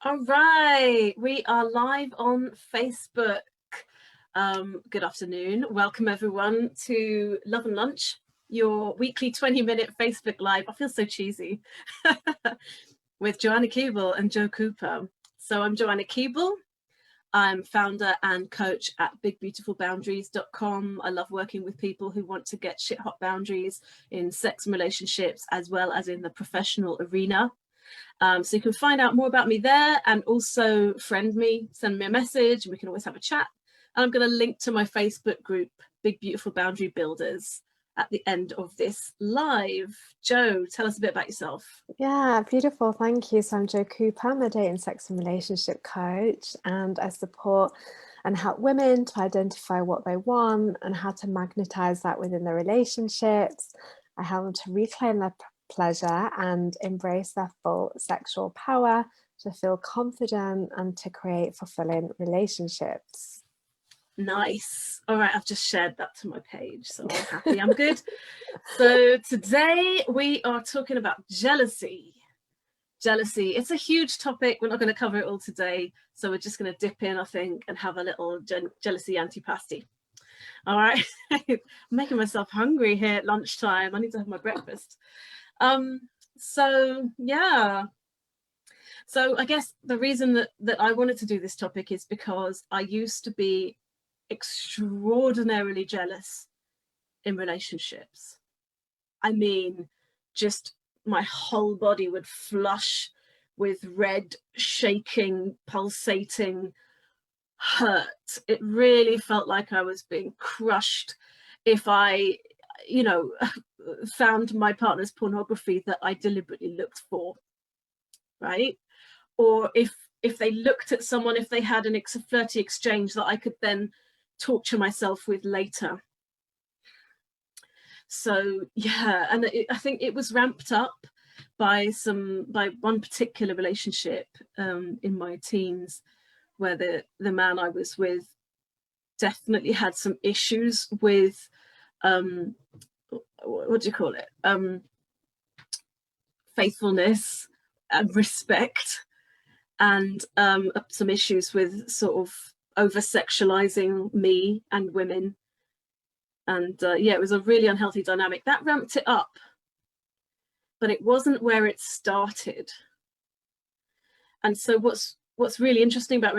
All right, we are live on Facebook. Good afternoon. Welcome everyone to Love and Lunch, your weekly 20-minute Facebook Live. I feel so cheesy. With Joanna Keeble and Joe Cooper. So I'm Joanna Keeble. I'm founder and coach at bigbeautifulboundaries.com. I love working with people who want to get shit hot boundaries in sex and relationships, as well as in the professional arena. So you can find out more about me there, and also friend me, send me a message, and we can always have a chat. And I'm going to link to my Facebook group, Big Beautiful Boundary Builders, at the end of this live. Joe, tell us a bit about yourself. Yeah, beautiful. Thank you. So I'm Joe Cooper. I'm a dating, sex and relationship coach, and I support and help women to identify what they want and how to magnetize that within their relationships. I help them to reclaim their pleasure and embrace their full sexual power, to feel confident and to create fulfilling relationships. Nice. All right, I've just shared that to my page, so I'm happy, I'm good. So today we are talking about jealousy. Jealousy, it's a huge topic. We're not going to cover it all today, so we're just going to dip in, I think, and have a little jealousy antipasti. All right. I'm making myself hungry here at lunchtime. I need to have my breakfast. So yeah. So I guess the reason that I wanted to do this topic is because I used to be extraordinarily jealous in relationships. I mean, just my whole body would flush with red, shaking, pulsating hurt. It really felt like I was being crushed if I, found my partner's pornography that I deliberately looked for, right? Or if they looked at someone, if they had a flirty exchange that I could then torture myself with later. So yeah, and I think it was ramped up by one particular relationship in my teens, where the man I was with definitely had some issues with what do you call it, faithfulness and respect, and some issues with sort of over sexualizing me and women. And yeah, it was a really unhealthy dynamic that ramped it up, but it wasn't where it started. And so what's really interesting about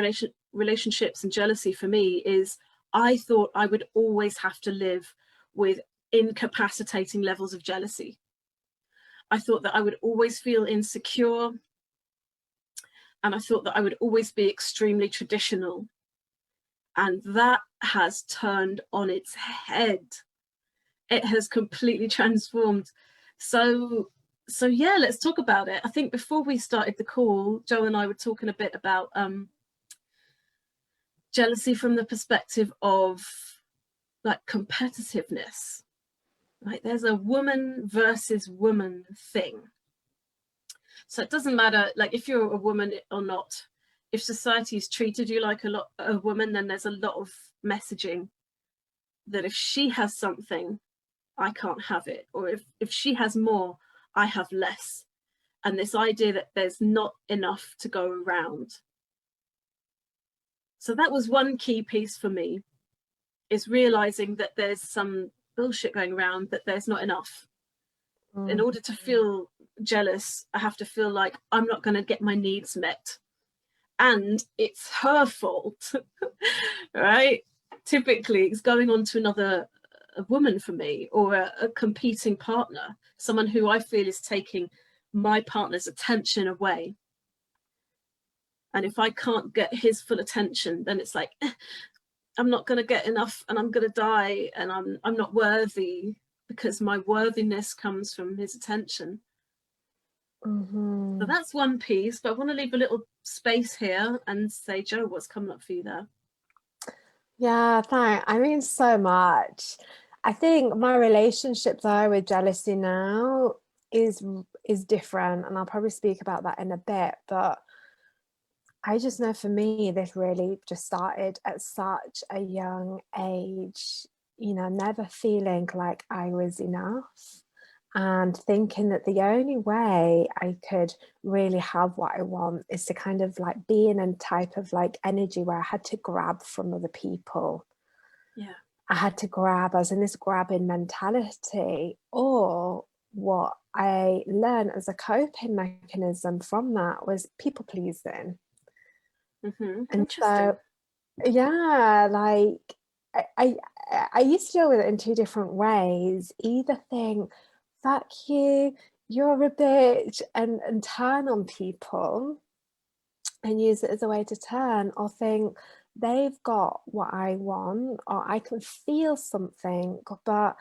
relationships and jealousy for me is I thought I would always have to live with incapacitating levels of jealousy. I thought that I would always feel insecure, and I thought that I would always be extremely traditional. And that has turned on its head. It has completely transformed. So yeah, let's talk about it. I think before we started the call, Joe and I were talking a bit about jealousy from the perspective of like competitiveness. Right? There's a woman versus woman thing. So it doesn't matter like if you're a woman or not. If society's treated you like a woman, then there's a lot of messaging that if she has something, I can't have it, or if she has more, I have less. And this idea that there's not enough to go around. So that was one key piece for me, is realizing that there's some bullshit going around, that there's not enough. In order to feel jealous, I have to feel like I'm not going to get my needs met. And it's her fault, right? Typically, it's going on to another woman for me, or a competing partner, someone who I feel is taking my partner's attention away. And if I can't get his full attention, then it's like, I'm not going to get enough and I'm going to die, and I'm not worthy, because my worthiness comes from his attention. So that's one piece, but I want to leave a little space here and say, Joe, what's coming up for you there? Yeah, thanks. I mean, so much. I think my relationship though with jealousy now is different, and I'll probably speak about that in a bit, but I just know for me this really just started at such a young age, never feeling like I was enough, and thinking that the only way I could really have what I want is to kind of like be in a type of like energy where I had to grab from other people. Yeah. I had to grab, I was in this grabbing mentality. Or what I learned as a coping mechanism from that was people pleasing. And Interesting. so, yeah, like I, I, I used to deal with it in two different ways. Either think, fuck you, you're a bitch, and turn on people and use it as a way to turn, or think they've got what I want, or I can feel something, but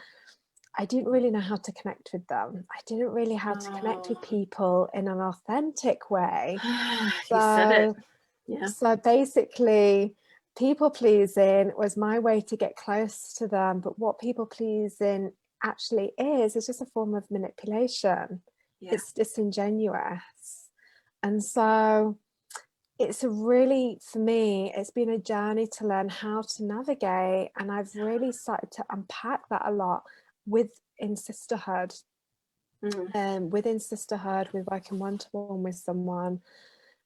I didn't really know how to connect with them. I didn't really how to connect with Oh, people in an authentic way. you said it. So, Yeah. so basically, people pleasing was my way to get close to them. But what people pleasing actually is just a form of manipulation. Yeah. It's disingenuous. And so it's a really, for me, it's been a journey to learn how to navigate. And I've really started to unpack that a lot within sisterhood. Within sisterhood, with working one-to-one with someone,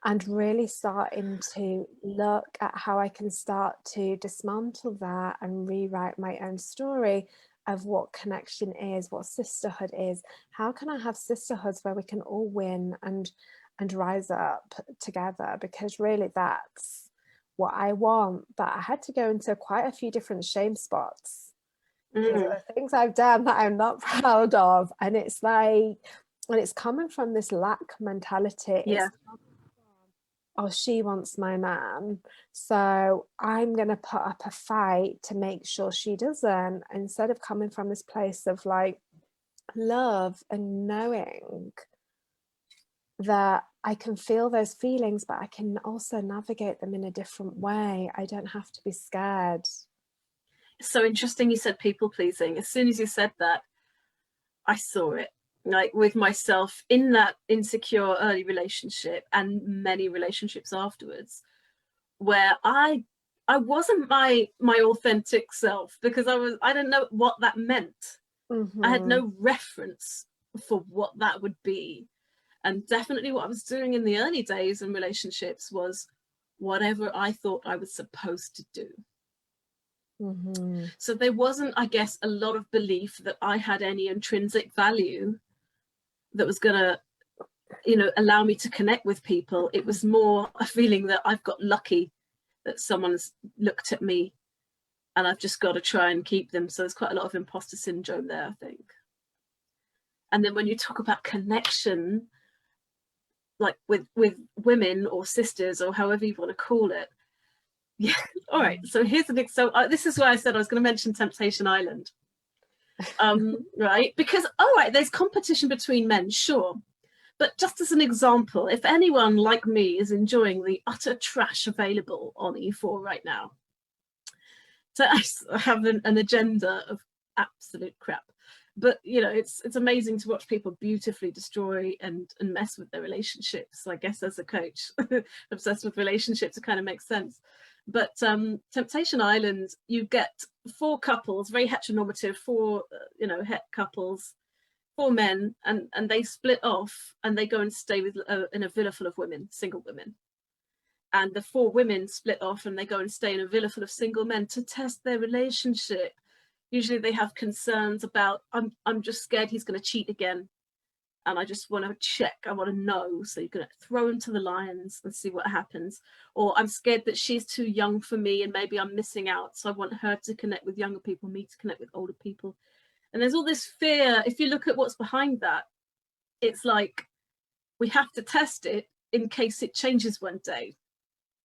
and really starting to look at how I can start to dismantle that and rewrite my own story of what connection is, what sisterhood is. How can I have sisterhoods where we can all win and rise up together? Because really that's what I want. But I had to go into quite a few different shame spots, because there are things I've done that I'm not proud of. And it's like, and it's coming from this lack mentality. Yeah. It's, oh, she wants my man, so I'm going to put up a fight to make sure she doesn't, instead of coming from this place of like love and knowing that I can feel those feelings, but I can also navigate them in a different way. I don't have to be scared. It's so interesting you said people pleasing. As soon as you said that, I saw it, like with myself in that insecure early relationship and many relationships afterwards, where I wasn't my authentic self, because I didn't know what that meant. I had Mm-hmm. no reference for what that would be. And definitely what I was doing in the early days in relationships was whatever I thought I was supposed to do. Mm-hmm. So there wasn't, I guess, a lot of belief that I had any intrinsic value that was going to, allow me to connect with people. It was more a feeling that I've got lucky that someone's looked at me and I've just got to try and keep them. So there's quite a lot of imposter syndrome there, I think. And then when you talk about connection, like with women or sisters or however you want to call it, yeah. All right. So here's the big. So this is why I said I was going to mention Temptation Island. Right, because all right, there's competition between men, sure, but just as an example, if anyone like me is enjoying the utter trash available on E4 right now, so I have an agenda of absolute crap. But it's amazing to watch people beautifully destroy and mess with their relationships. So I guess as a coach, obsessed with relationships, it kind of makes sense. But Temptation Island, you get 4 couples, very heteronormative, 4 het couples, 4 men, and they split off and they go and stay with in a villa full of women, single women. And the 4 women split off and they go and stay in a villa full of single men to test their relationship. Usually they have concerns about, I'm just scared he's going to cheat again, and I just want to check, I want to know. So you're going to throw him to the lions and see what happens. Or I'm scared that she's too young for me and maybe I'm missing out, so I want her to connect with younger people, me to connect with older people. And there's all this fear. If you look at what's behind that, it's like we have to test it in case it changes one day.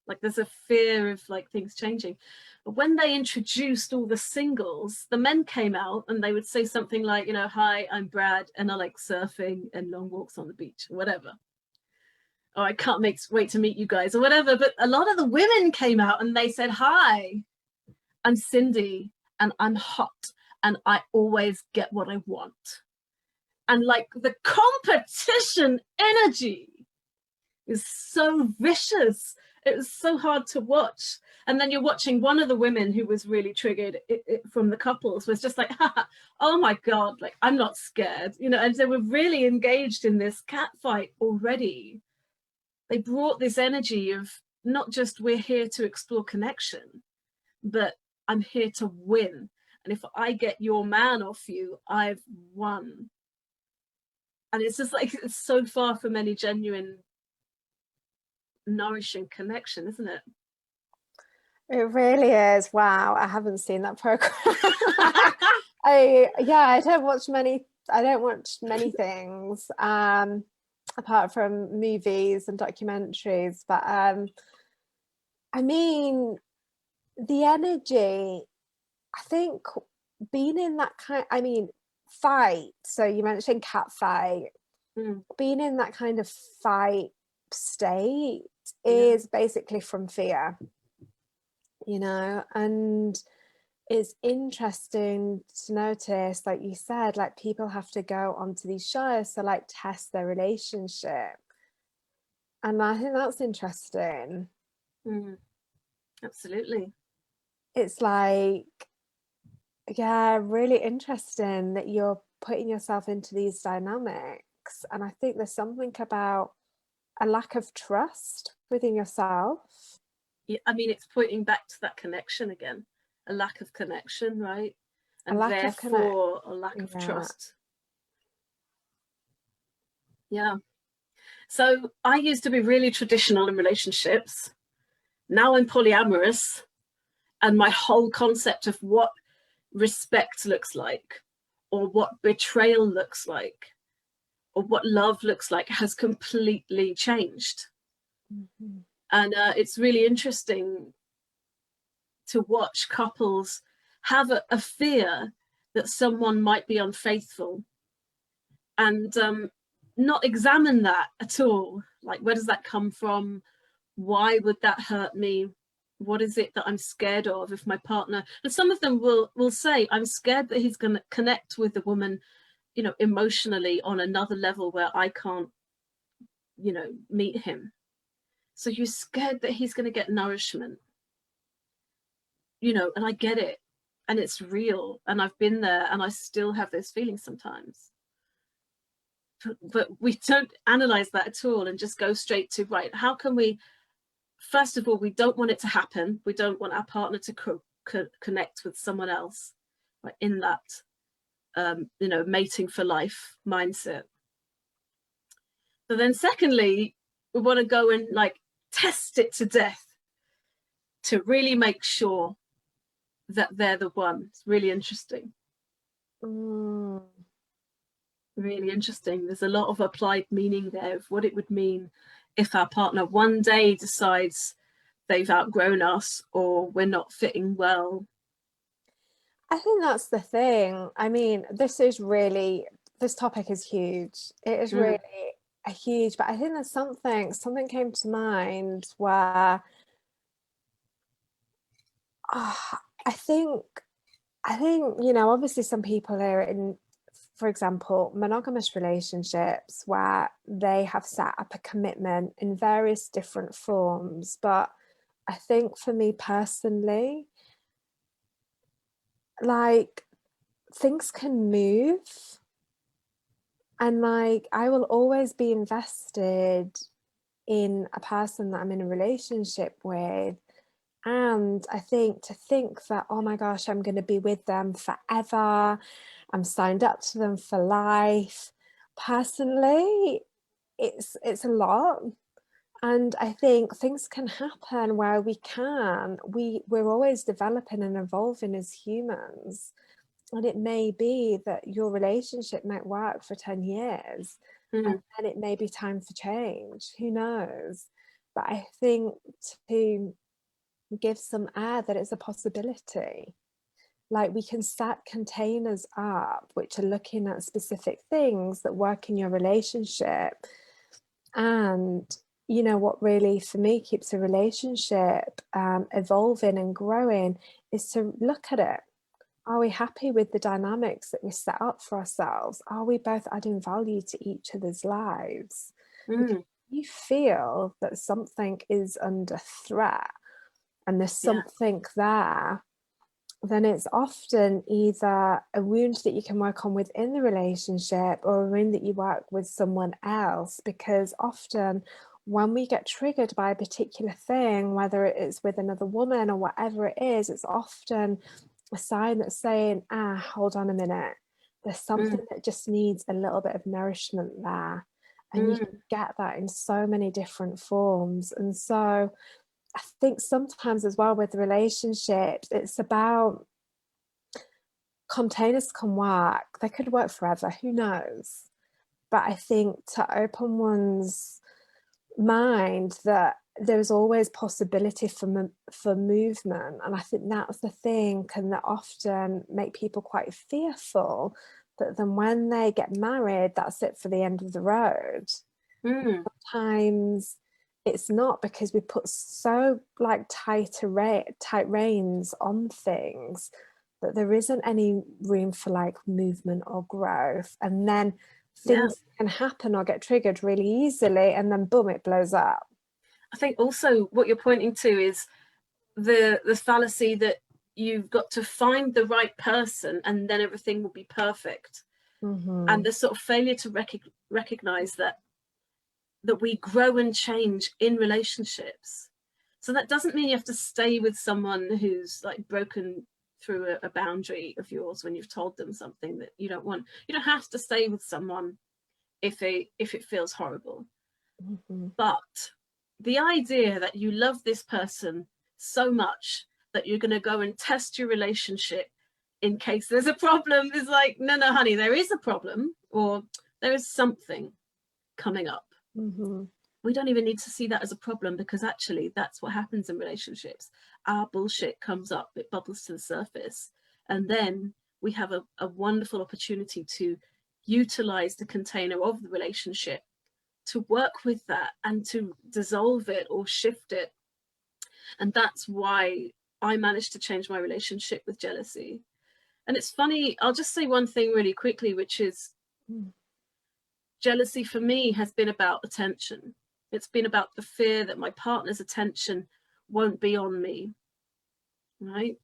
Like there's a fear of like things changing. But when they introduced all the singles, the men came out and they would say something like, hi, I'm Brad and I like surfing and long walks on the beach or whatever. Or I can't wait to meet you guys or whatever. But a lot of the women came out and they said, hi, I'm Cindy and I'm hot and I always get what I want. And like the competition energy It was so vicious. It was so hard to watch. And then you're watching one of the women who was really triggered from the couples was just like, oh my God, like, I'm not scared, you know, and they were really engaged in this cat fight already. They brought this energy of not just we're here to explore connection, but I'm here to win. And if I get your man off you, I've won. And it's just like, it's so far from any genuine, nourishing connection, isn't it? It really is. Wow, I haven't seen that program. I don't watch many things apart from movies and documentaries, but I mean, the energy, I think being in that fight, so you mentioned cat fight, being in that kind of fight state is basically from fear, you know. And it's interesting to notice, like you said, like people have to go onto these shows to like test their relationship, and I think that's interesting. Absolutely. It's like, yeah, really interesting that you're putting yourself into these dynamics, and I think there's something about a lack of trust within yourself. Yeah, I mean, it's pointing back to that connection again, a lack of connection, right? And therefore a lack of trust. Yeah. So I used to be really traditional in relationships. Now I'm polyamorous, and my whole concept of what respect looks like, or what betrayal looks like, or what love looks like has completely changed. And it's really interesting to watch couples have a fear that someone might be unfaithful, and not examine that at all. Like, where does that come from? Why would that hurt me? What is it that I'm scared of if my partner, and some of them will say, I'm scared that he's going to connect with the woman, you know, emotionally on another level where I can't, you know, meet him. So you're scared that he's going to get nourishment, you know, and I get it. And it's real. And I've been there, and I still have those feelings sometimes. But we don't analyze that at all and just go straight to, right, how can we, first of all, we don't want it to happen. We don't want our partner to connect with someone else, like in that, you know, mating for life mindset. But then secondly, we want to go and like test it to death to really make sure that they're the one. It's really interesting. Really interesting. There's a lot of applied meaning there of what it would mean if our partner one day decides they've outgrown us or we're not fitting well. I think that's the thing. I mean, this topic is huge. It is really a huge, but I think there's something came to mind where I think, you know, obviously some people are in, for example, monogamous relationships where they have set up a commitment in various different forms. But I think for me personally, like, things can move, and like I will always be invested in a person that I'm in a relationship with. And I think to think that, oh my gosh, I'm going to be with them forever, I'm signed up to them for life, personally, it's a lot. And I think things can happen where we're always developing and evolving as humans. And it may be that your relationship might work for 10 years and it may be time for change. Who knows? But I think to give some air that it's a possibility. Like, we can set containers up which are looking at specific things that work in your relationship. And you know what really for me keeps a relationship evolving and growing is to look at it. Are we happy with the dynamics that we set up for ourselves? Are we both adding value to each other's lives? you feel that something is under threat and there's Yeah. something there, then it's often either a wound that you can work on within the relationship or a wound that you work with someone else. Because often when we get triggered by a particular thing, whether it is with another woman or whatever it is, it's often a sign that's saying, hold on a minute, there's something that just needs a little bit of nourishment there. And you can get that in so many different forms. And so I think sometimes as well with relationships, it's about, containers can work, they could work forever, who knows? But I think to open one's mind that there's always possibility for movement, and I think that's the thing can that often make people quite fearful that then when they get married, that's it for the end of the road. Sometimes it's not, because we put so like tight reins on things that there isn't any room for like movement or growth, and then things can happen or get triggered really easily, and then boom, it blows up. I think also what you're pointing to is the fallacy that you've got to find the right person and then everything will be perfect. And the sort of failure to recognize that we grow and change in relationships. So that doesn't mean you have to stay with someone who's like broken through a boundary of yours when you've told them something that you don't want. You don't have to stay with someone if it feels horrible. But the idea that you love this person so much that you're going to go and test your relationship in case there's a problem is like, no, honey, there is a problem, or there is something coming up. We don't even need to see that as a problem, because actually that's what happens in relationships. Our bullshit comes up, it bubbles to the surface, and then we have a wonderful opportunity to utilize the container of the relationship to work with that and to dissolve it or shift it. And that's why I managed to change my relationship with jealousy. And it's funny, I'll just say one thing really quickly, which is jealousy for me has been about attention. It's been about the fear that my partner's attention won't be on me, right?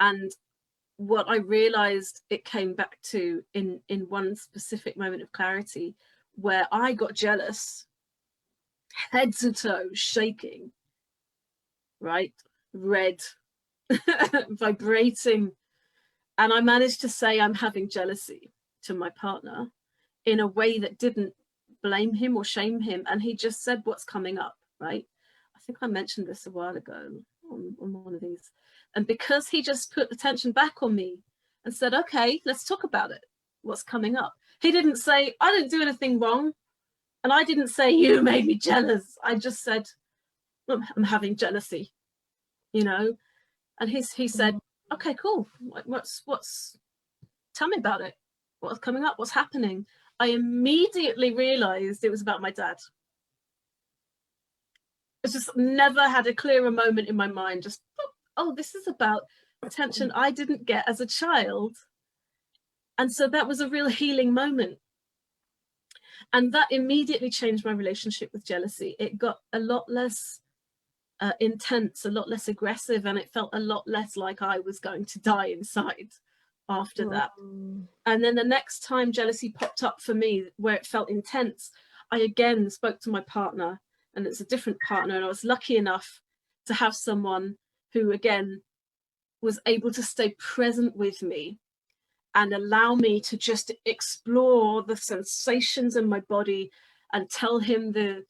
And what I realized it came back to in one specific moment of clarity, where I got jealous, head to toe, shaking, right? Red, vibrating. And I managed to say I'm having jealousy to my partner in a way that didn't blame him or shame him. And he just said what's coming up, right? I think I mentioned this a while ago on one of these. And because he just put the tension back on me and said, okay, let's talk about it. What's coming up? He didn't say, I didn't do anything wrong. And I didn't say, you made me jealous. I just said, I'm having jealousy, you know? And he said, okay, cool. What's, tell me about it. What's coming up? What's happening? I immediately realized it was about my dad. It's just never had a clearer moment in my mind. Just, oh, this is about attention I didn't get as a child. And so that was a real healing moment. And that immediately changed my relationship with jealousy. It got a lot less intense, a lot less aggressive, and it felt a lot less like I was going to die inside after that. And then the next time jealousy popped up for me where it felt intense, I again spoke to my partner, and it's a different partner, and I was lucky enough to have someone who again was able to stay present with me and allow me to just explore the sensations in my body and tell him the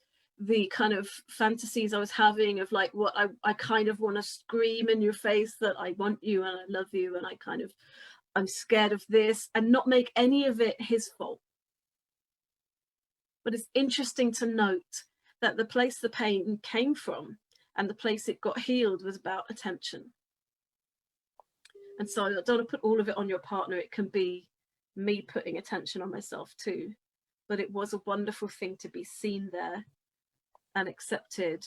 kind of fantasies I was having of like what I kind of want to scream in your face that I want you and I love you and I'm scared of this, and not make any of it his fault. But it's interesting to note that the place the pain came from and the place it got healed was about attention. And so I don't want to put all of it on your partner. It can be me putting attention on myself too. But it was a wonderful thing to be seen there and accepted.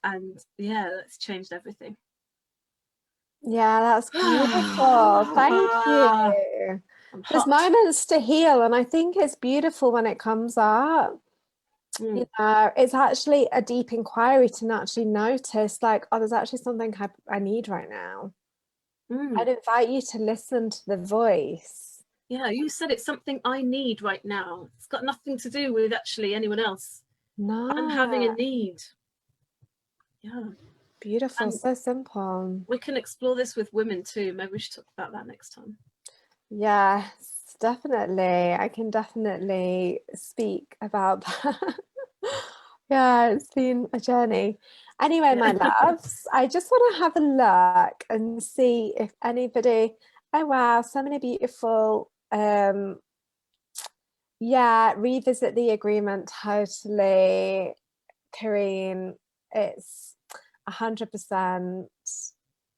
And yeah, that's changed everything. Yeah, that's beautiful. Thank you. There's moments to heal, and I think it's beautiful when it comes up. You know, it's actually a deep inquiry to actually notice, like, oh, there's actually something I need right now. I'd invite you to listen to the voice. Yeah, you said it's something I need right now. It's got nothing to do with actually anyone else. I'm having a No, need. Yeah. beautiful, And so simple. we can explore this with women too. Maybe we should talk about that next time. Yes, definitely. I can definitely speak about that. Yeah, it's been a journey. Anyway, my Yeah. loves, I just want to have a look and see if anybody, oh wow, so many beautiful, yeah, revisit the agreement totally. Kareen, it's 100%,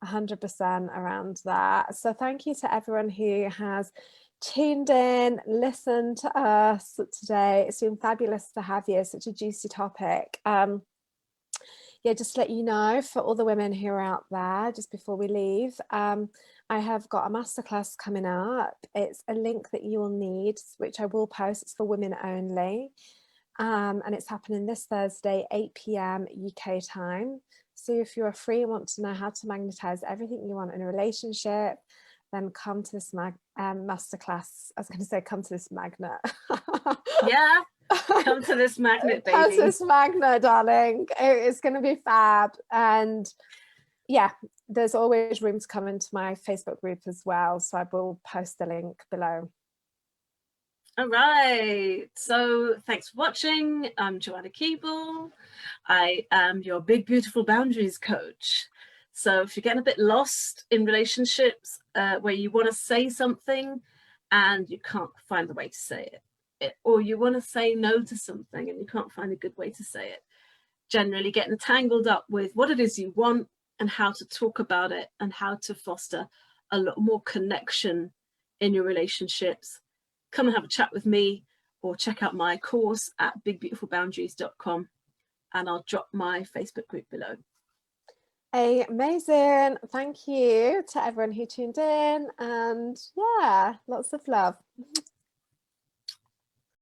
100% around that. So thank you to everyone who has tuned in, listened to us today. It's been fabulous to have you. Such a juicy topic. Yeah, just to let you know, for all the women who are out there, just before we leave, I have got a masterclass coming up. It's a link that you will need, which I will post. It's for women only. And it's happening this Thursday, 8 p.m. UK time. So if you're free and want to know how to magnetize everything you want in a relationship, then come to this masterclass. I was going to say, come to this magnet. Yeah. Come to this magnet, Come baby. to this magnet, darling. It's going to be fab. And yeah, there's always room to come into my Facebook group as well. So I will post the link below. All right. So thanks for watching. I'm Joanna Keeble. I am your Big Beautiful Boundaries coach. So if you're getting a bit lost in relationships where you want to say something and you can't find the way to say it, or you want to say no to something and you can't find a good way to say it, generally getting tangled up with what it is you want and how to talk about it and how to foster a lot more connection in your relationships, come and have a chat with me or check out my course at bigbeautifulboundaries.com, and I'll drop my Facebook group below. Amazing. Thank you to everyone who tuned in, and yeah, lots of love.